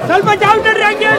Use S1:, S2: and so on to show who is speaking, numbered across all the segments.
S1: ಸ್ವಲ್ಪ ಜಾವ್ತಡ್ರಿ ಹಂಗೆ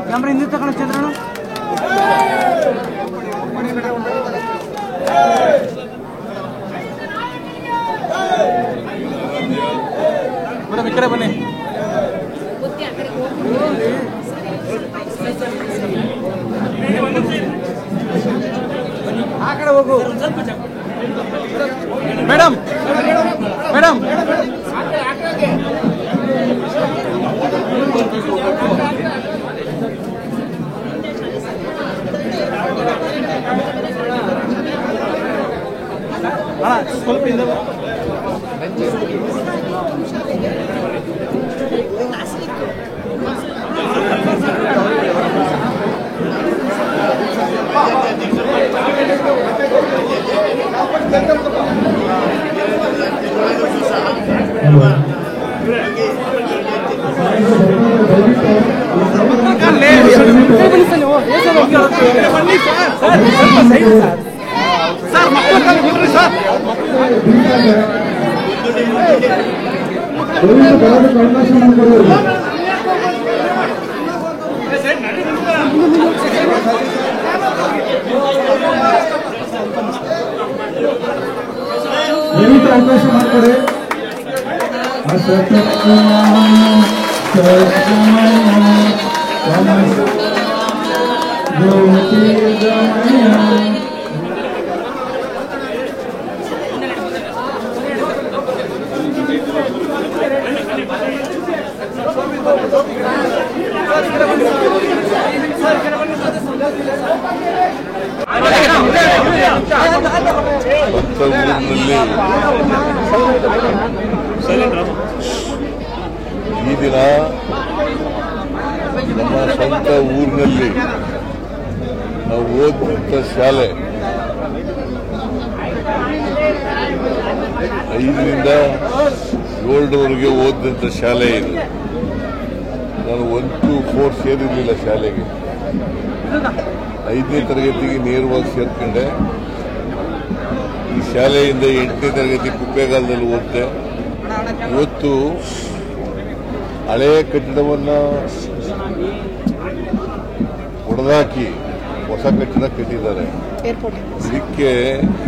S1: ಕ್ಯಾಮ್ರಾ ಹಿಂದೆ ತಗೊಳ್ಳ ಚಂದ್ರಣ್ಣ ಮೇಡಮ್ ಈ ಕಡೆ ಬನ್ನಿ ಆ ಕಡೆ ಹೋಗು ಮೇಡಮ್ ಮೇಡಮ್ ಸ್ವಲ್ಪ ಹಿಂದೆ ಸರ್ ಮಕ್ಕಳು ಸರ್
S2: ಅವಕಾಶ ಮಾಡಿಕೊಡಿ
S3: ಈ ದಿನ ನಮ್ಮ ಸ್ವಂತ ಊರಿನಲ್ಲಿ ನಾವು ಓದಿದಂಥ ಶಾಲೆ 5ರಿಂದ 7ರವರೆಗೆ ಓದಿದಂಥ ಶಾಲೆ ಇದು. ನಾನು 1 to 4 ಸೇರಿರಲಿಲ್ಲ ಶಾಲೆಗೆ. 5ನೇ ತರಗತಿಗೆ ನೇರವಾಗಿ ಸೇರ್ಕೊಂಡೆ. ಈ ಶಾಲೆಯಿಂದ 8ನೇ ತರಗತಿ ಕುಪ್ಪೇಗಾಲದಲ್ಲಿ ಓದಿದೆ. ಇವತ್ತು ಹಳೆಯ ಕಟ್ಟಡವನ್ನು ಹೊಡೆದಾಕಿ ಹೊಸ ಕಟ್ಟಡ ಕಟ್ಟಿದ್ದಾರೆ. ಇದಕ್ಕೆ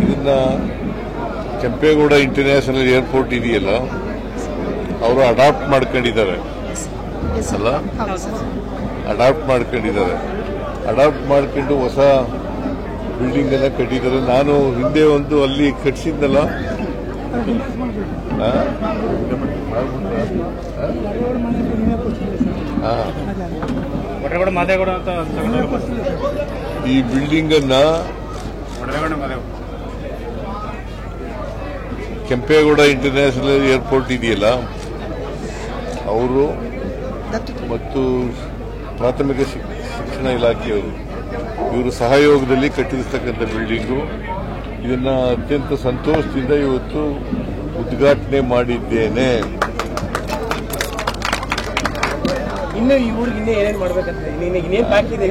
S3: ಇದನ್ನ ಕೆಂಪೇಗೌಡ ಇಂಟರ್ನ್ಯಾಷನಲ್ ಏರ್ಪೋರ್ಟ್ ಇದೆಯಲ್ಲ, ಅವರು ಅಡಾಪ್ಟ್ ಮಾಡ್ಕೊಂಡಿದ್ದಾರೆ ಅಲ್ಲ, ಅಡಾಪ್ಟ್ ಮಾಡ್ಕೊಂಡು ಹೊಸ ಬಿಲ್ಡಿಂಗ್ ಅನ್ನ ಕಟ್ಟಿದ್ದಾರೆ. ನಾನು ಹಿಂದೆ ಒಂದು ಅಲ್ಲಿ ಕಟ್ಟಿಸಿದ್ನಲ್ಲ, ಈ ಬಿಲ್ಡಿಂಗ್ ಅನ್ನ ಕೆಂಪೇಗೌಡ ಇಂಟರ್ನ್ಯಾಷನಲ್ ಏರ್ಪೋರ್ಟ್ ಇದೆಯಲ್ಲ, ಅವರು ಮತ್ತು ಪ್ರಾಥಮಿಕ ಶಿಕ್ಷಣ ಇಲಾಖೆಯವರು ಇವರು ಸಹಯೋಗದಲ್ಲಿ ಕಟ್ಟಿರ್ತಕ್ಕಂಥ ಬಿಲ್ಡಿಂಗು. ಇದನ್ನ ಅತ್ಯಂತ ಸಂತೋಷದಿಂದ ಇವತ್ತು ಉದ್ಘಾಟನೆ ಮಾಡಿದ್ದೇನೆ.
S2: ಇನ್ನು ಈ ಊರಿಗೆ ಇನ್ನೇ ಏನೇನು ಮಾಡ್ಬೇಕಂತ ಇನ್ನೇನು ಬಾಕಿ ಇದೆ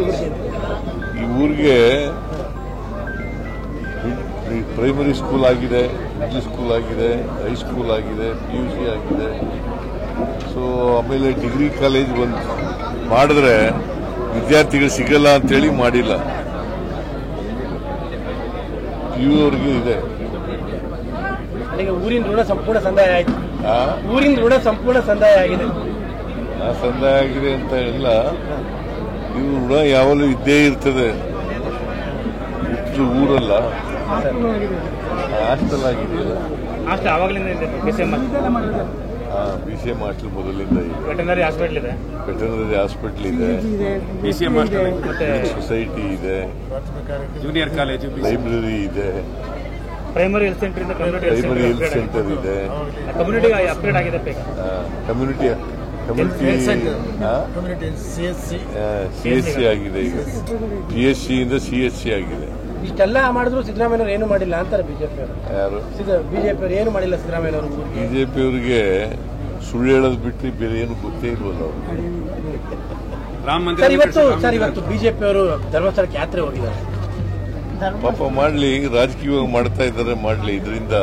S3: ಈ ಊರಿಗೆ ಪ್ರೈಮರಿ ಸ್ಕೂಲ್ ಆಗಿದೆ, ಮಿಡ್ಲ್ ಸ್ಕೂಲ್ ಆಗಿದೆ, ಹೈಸ್ಕೂಲ್ ಆಗಿದೆ, PUC ಆಗಿದೆ. ಸೊ ಆಮೇಲೆ ಡಿಗ್ರಿ ಕಾಲೇಜ್ ಒಂದು ಮಾಡಿದ್ರೆ ವಿದ್ಯಾರ್ಥಿಗಳು ಸಿಗಲ್ಲ ಅಂತೇಳಿ ಮಾಡಿಲ್ಲ. PU ಅವ್ರಿಗೂ ಇದೆ.
S2: ಊರಿನ ಋಣ ಸಂಪೂರ್ಣ ಸಂದಾಯ ಆಯ್ತು. ಊರಿನ ಋಣ ಸಂಪೂರ್ಣ ಸಂದಾಯ ಆಗಿದೆ.
S3: ಸಂದಾಯ ಆಗಿದೆ ಅಂತ ಇಲ್ಲ, ಇವು ಋಣ ಯಾವಾಗಲೂ ಇದ್ದೇ ಇರ್ತದೆ. ಊರಲ್ಲ ಹಾಸ್ಟೆಲ್ ಆಗಿದೆಯಲ್ಲ, BCM ಹಾಸ್ಟೆಲ್ ಮೊದಲಿಂದ ಇದೆ,
S2: ವೆಟರ್ನರಿ ಹಾಸ್ಪಿಟಲ್ ಇದೆ,
S3: ಸೊಸೈಟಿ ಇದೆ,
S1: ಜೂನಿಯರ್ ಕಾಲೇಜು,
S3: ಲೈಬ್ರರಿ ಇದೆ,
S2: primary health centre
S3: health centre ಇದೆ,
S2: ಕಮ್ಯುನಿಟಿ ಅಪ್ಗ್ರೇಡ್ ಆಗಿದೆ,
S3: ಕಮ್ಯುನಿಟಿ CSC ಆಗಿದೆ, ಈಗ PSC ಇಂದ CSC ಆಗಿದೆ.
S2: ಇಷ್ಟೆಲ್ಲ ಮಾಡಿದ್ರು ಸಿದ್ದರಾಮಯ್ಯವರು ಏನು ಮಾಡಿಲ್ಲ ಅಂತಾರೆ ಬಿಜೆಪಿ
S3: ಯಾರು?
S2: ಬಿಜೆಪಿ ಏನು ಮಾಡಿಲ್ಲ ಸಿದ್ದರಾಮಯ್ಯವರು.
S3: ಬಿಜೆಪಿ ಅವರಿಗೆ ಸುಳ್ಳು ಹೇಳೋದು ಬಿಟ್ಟು ಬೇರೆ ಏನು ಗೊತ್ತೇ ಇಲ್ವಲ್ಲ ಅವರು.
S2: ಇವತ್ತು ಬಿಜೆಪಿ ಅವರು ಧರ್ಮಸ್ಥಳಕ್ಕೆ ಯಾತ್ರೆ ಹೋಗಿದ್ದಾರೆ.
S3: ಪಾಪ ಮಾಡ್ಲಿ, ರಾಜಕೀಯವಾಗಿ ಮಾಡ್ತಾ ಇದ್ದಾರೆ, ಮಾಡ್ಲಿ. ಇದರಿಂದ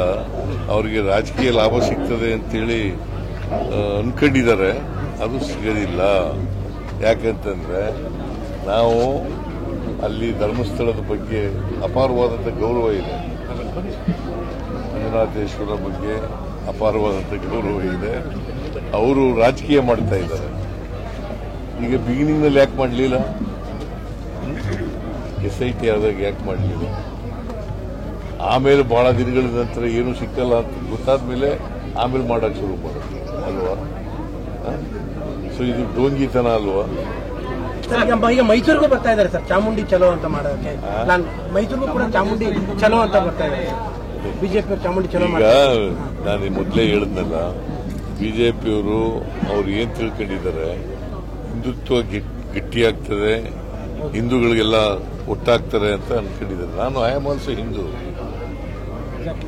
S3: ಅವರಿಗೆ ರಾಜಕೀಯ ಲಾಭ ಸಿಗ್ತದೆ ಅಂತೇಳಿ ಅನ್ಕೊಂಡಿದ್ದಾರೆ. ಅದು ಸಿಗೋದಿಲ್ಲ. ಯಾಕಂತಂದ್ರೆ ನಾವು ಅಲ್ಲಿ ಧರ್ಮಸ್ಥಳದ ಬಗ್ಗೆ ಅಪಾರವಾದಂಥ ಗೌರವ ಇದೆ, ಮಂಜುನಾಥೇಶ್ವರ ಬಗ್ಗೆ ಅಪಾರವಾದಂಥ ಗೌರವ ಇದೆ. ಅವರು ರಾಜಕೀಯ ಮಾಡ್ತಾ ಇದ್ದಾರೆ. ಈಗ ಬಿಗಿನಿಂಗ್ನಲ್ಲಿ ಯಾಕೆ ಮಾಡಲಿಲ್ಲ? SIT ಆದಾಗ ಯಾಕೆ ಮಾಡಲಿಲ್ಲ? ಆಮೇಲೆ ಬಹಳ ದಿನಗಳ ನಂತರ ಏನು ಸಿಕ್ಕಲ್ಲ ಅಂತ ಗೊತ್ತಾದ ಮೇಲೆ ಆಮೇಲೆ ಮಾಡಕ್ಕೆ ಶುರು ಮಾಡೋದು ಅಲ್ವಾ? ಸೊ ಇದು ಡೋಂಗಿತನ ಅಲ್ವಾ?
S2: ಈಗ ಮೈಸೂರಿಗೂ ಬರ್ತಾ ಇದ್ದಾರೆ ಸರ್, ಚಾಮುಂಡಿ ಚಲೋ ಅಂತ ಮಾಡೋಕೆ. ನಾನು ಮೈಸೂರಿಗೂ ಕೂಡ ಚಾಮುಂಡಿ ಚಲೋ ಅಂತ ಬರ್ತಾ ಇದ್ದಾರೆ ಬಿಜೆಪಿ ಚಾಮುಂಡಿ ಚಲೋ.
S3: ಈಗ ನಾನು ಮೊದಲೇ ಹೇಳಿದ್ನಲ್ಲ, ಬಿಜೆಪಿಯವರು ಅವ್ರು ಏನ್ ತಿಳ್ಕೊಂಡಿದ್ದಾರೆ, ಹಿಂದುತ್ವ ಗಟ್ಟಿಯಾಗ್ತದೆ, ಹಿಂದೂಗಳಿಗೆಲ್ಲ ಒಟ್ಟಾಗ್ತಾರೆ ಅಂತ ಅನ್ಕೊಂಡಿದ್ದಾರೆ. ನಾನು ಐ ಆಮ್ ಆಲ್ಸೋ ಹಿಂದೂ,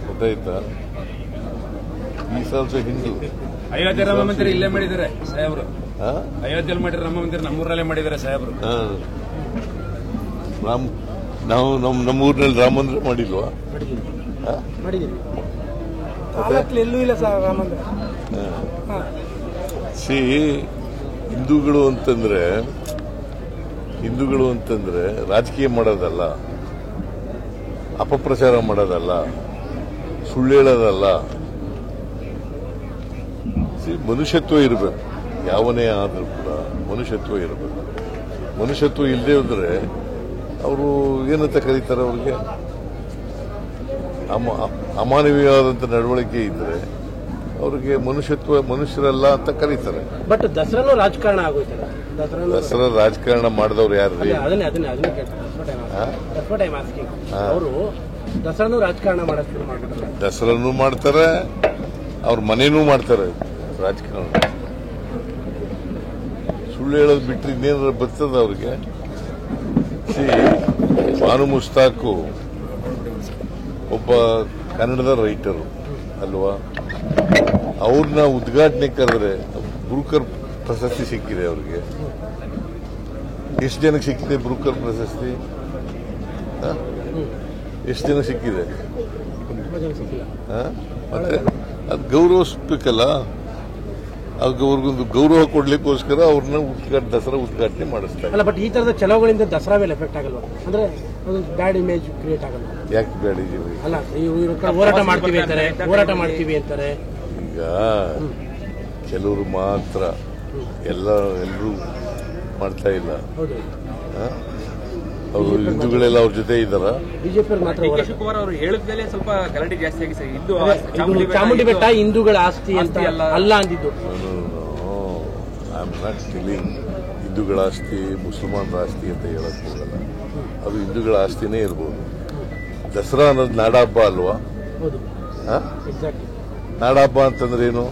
S3: ಗೊತ್ತಾಯ್ತಾ? Is also Hindu.
S1: ಅಯೋಧ್ಯೆ ರಾಮ ಮಂದಿರ ಇಲ್ಲೇ ಮಾಡಿದ್ದಾರೆ ಸಾಹೇಬ್ರು. ಅಯೋಧ್ಯೆಯಲ್ಲಿ ಮಾಡಿರೋ ರಾಮ ಮಂದಿರ ನಮ್ಮೂರಲ್ಲೇ ಮಾಡಿದ್ದಾರೆ ಸಾಹೇಬ್ರು.
S3: ನಾವು ನಮ್ಮೂರಿನಲ್ಲಿ ರಾಮ ಮಂದಿರ ಮಾಡಿಲ್ವಾ?
S2: ಎಲ್ಲೂ ಇಲ್ಲ ಸರ್ ರಾಮ ಮಂದಿರ.
S3: ಹಿಂದೂಗಳು ಅಂತಂದ್ರೆ ರಾಜಕೀಯ ಮಾಡೋದಲ್ಲ, ಅಪಪ್ರಚಾರ ಮಾಡೋದಲ್ಲ, ಸುಳ್ಳು ಹೇಳೋದಲ್ಲ. ಮನುಷ್ಯತ್ವ ಇರಬೇಕು. ಯಾವನೇ ಆದರೂ ಕೂಡ ಮನುಷ್ಯತ್ವ ಇರಬೇಕು. ಮನುಷ್ಯತ್ವ ಇಲ್ಲದೆ ಹೋದ್ರೆ ಅವರು ಏನಂತ ಕರೀತಾರೆ? ಅವ್ರಿಗೆ ಅಮಾನವೀಯವಾದಂಥ ನಡವಳಿಕೆ ಇದ್ರೆ ಅವ್ರಿಗೆ ಮನುಷ್ಯರಲ್ಲ ಅಂತ ಕರೀತಾರೆ.
S2: ಬಟ್ ದಸರಾನು ರಾಜಕಾರಣ ಆಗೋಯ್ತಲ್ಲ.
S3: ದಸರಾ ರಾಜಕಾರಣ ಮಾಡಿದವ್ರು ಯಾರು?
S2: ಅವರು ದಸರಾನು ರಾಜಕಾರಣ ಮಾಡಕ್ ಶುರು ಮಾಡ್ಬಿಟ್ರೆ.
S3: ದಸರಾನು ಮಾಡ್ತಾರೆ, ಅವ್ರ ಮನೇನೂ ಮಾಡ್ತಾರೆ ರಾಜಕಾರಣ. ಸುಳ್ಳು ಹೇಳೋದು ಬಿಟ್ಟರೆ ಇನ್ನೇನಾರ ಬರ್ತದ ಅವ್ರಿಗೆ? ಬಾನು ಮುಸ್ತಾಕು ಒಬ್ಬ ಕನ್ನಡದ ರೈಟರು ಅಲ್ವಾ? ಅವ್ರನ್ನ ಉದ್ಘಾಟನೆ ಕರೆದ್ರೆ ಬ್ರೂಕರ್ ಪ್ರಶಸ್ತಿ ಸಿಕ್ಕಿದೆ ಅವ್ರಿಗೆ. ಎಷ್ಟು ಜನಕ್ಕೆ ಸಿಕ್ಕಿದೆ ಬ್ರೂಕರ್ ಪ್ರಶಸ್ತಿ? ಎಷ್ಟು ಜನ ಸಿಕ್ಕಿದೆ? ಮತ್ತೆ ಅದು ಗೌರವಿಸ್ಬೇಕಲ್ಲ. ಅವ್ರಿಗೊಂದು ಗೌರವ ಕೊಡ್ಲಿಕ್ಕೋಸ್ಕರ ಅವ್ರನ್ನ ದಸರಾ ಉದ್ಘಾಟನೆ ಮಾಡಿಸ್ತಾರೆ.
S2: ಅಲ್ಲ, ಬಟ್ ಈ ತರದ ಚಲೋಗಳಿಂದ ದಸರಾ ಮೇಲೆ ಎಫೆಕ್ಟ್ ಆಗಲ್ವಾ? ಅಂದ್ರೆ ಒಂದು ಬ್ಯಾಡ್ ಇಮೇಜ್ ಕ್ರಿಯೇಟ್ ಆಗಲ್ಲ?
S3: ಯಾಕೆ ಬ್ಯಾಡ್ ಇಮೇಜ್?
S2: ಅಲ್ಲ, ಹೋರಾಟ ಮಾಡ್ತೀವಿ ಅಂತಾರೆ.
S3: ಈಗ ಕೆಲವರು ಮಾತ್ರ, ಎಲ್ಲರೂ ಮಾಡ್ತಾ ಇಲ್ಲ. ಅವರು ಹಿಂದೂಗಳೆಲ್ಲ ಅವ್ರ ಜೊತೆ ಇದ್ದಾರ.
S2: ಬಿಜೆಪಿ ಮಾತ್ರ
S1: ಶಿವಕುಮಾರ್ ಅವರು ಹೇಳಿದ ಮೇಲೆ ಸ್ವಲ್ಪ ಗಲಾಟೆ ಜಾಸ್ತಿ ಆಗಿದೆ.
S2: ಚಾಮುಂಡಿ ಬೆಟ್ಟ ಹಿಂದೂಗಳ ಆಸ್ತಿ ಅಂತ ಅಲ್ಲ ಅಂದಿದ್ದು.
S3: ಐ ಆಮ್ ನಾಟ್ ಟೆಲಿಂಗ್ ಹಿಂದೂಗಳ ಆಸ್ತಿ ಮುಸಲ್ಮಾನರ ಆಸ್ತಿ ಅಂತ ಹೇಳಕ್ ಹೋಗಲ್ಲ. ಅದು ಹಿಂದೂಗಳ ಆಸ್ತಿನೇ ಇರ್ಬೋದು. ದಸರಾ ಅನ್ನೋದು ನಾಡಹಬ್ಬ ಅಲ್ವಾ? ನಾಡಹಬ್ಬ ಅಂತಂದ್ರೆ ಏನು?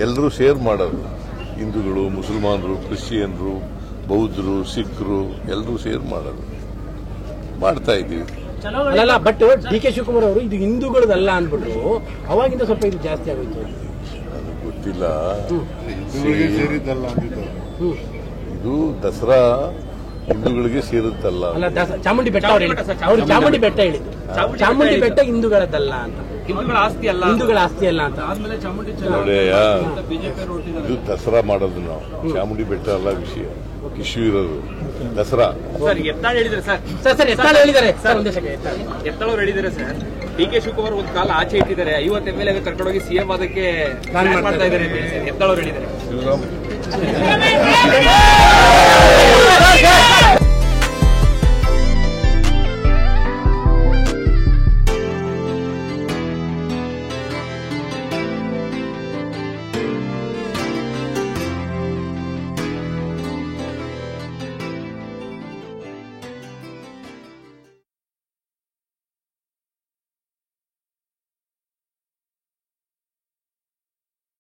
S3: ಎಲ್ಲರೂ ಸೇರ್ ಮಾಡೋದು. ಹಿಂದೂಗಳು, ಮುಸಲ್ಮಾನರು, ಕ್ರಿಶ್ಚಿಯನ್ರು, ಬೌದ್ಧರು, ಸಿಖ್ರು ಎಲ್ಲರೂ ಸೇರ್ ಮಾಡೋದು. ಮಾಡ್ತಾ ಇದ್ದೀವಿ.
S2: ಅಲ್ಲ, ಬಟ್ DK ಶಿವಕುಮಾರ್ ಅವರು ಇದು ಹಿಂದೂಗಳದಲ್ಲ ಅಂದ್ಬಿಟ್ರು. ಅವಾಗಿಂದ ಸ್ವಲ್ಪ ಇದು ಜಾಸ್ತಿ ಆಗೋಯ್ತು.
S3: ನನಗೆ ಗೊತ್ತಿಲ್ಲ. ಇದು ದಸರಾ ಹಿಂದೂಗಳಿಗೆ ಸೇರುತ್ತಲ್ಲ.
S2: ಅಲ್ಲ ಚಾಮುಂಡಿ ಬೆಟ್ಟ ಅವರು ಚಾಮುಂಡಿ ಬೆಟ್ಟ ಹೇಳಿದ್ದು. ಚಾಮುಂಡಿ ಬೆಟ್ಟ ಹಿಂದೂಗಳದ್ದಲ್ಲ ಅಂತ,
S1: ಹಿಂದೂಗಳ ಆಸ್ತಿ ಅಲ್ಲ,
S2: ಹಿಂದೂಗಳ ಆಸ್ತಿ ಅಲ್ಲ ಅಂತ.
S1: ಆದ್ಮೇಲೆ ಚಾಮುಂಡಿ
S3: ನೋಡೆಯ ಇದು ದಸರಾ ಮಾಡೋದು ನಾವು, ಚಾಮುಂಡಿ ಬೆಟ್ಟ ಅಲ್ಲ ವಿಷಯ, ಇಶ್ಯೂ ಇರೋದು ದಸರಾ.
S1: ಸರ್ ಎತ್ತಾಳ ಹೇಳಿದ್ರೆ
S2: ಸರ್ ಎತ್ತಾಳ ಹೇಳಿದ್ದಾರೆ ಸರ್, ಒಂದೇ ಸೆಕೆಂಡ್
S1: ಎತ್ತಾಳ ಅವ್ರು ಹೇಳಿದ್ದಾರೆ ಸರ್. ಡಿ.ಕೆ. ಶಿವಕುಮಾರ್ ಒಂದು ಕಾಲ ಆಚೆ ಇಟ್ಟಿದ್ದಾರೆ, 50 MLA ಕರ್ಕೊಂಡೋಗಿ ಸಿಎಂ ಅದಕ್ಕೆ ಮಾಡ್ತಾ ಇದ್ದಾರೆ ಎತ್ತಾಳ ಅವ್ರು ಹೇಳಿದ್ದಾರೆ.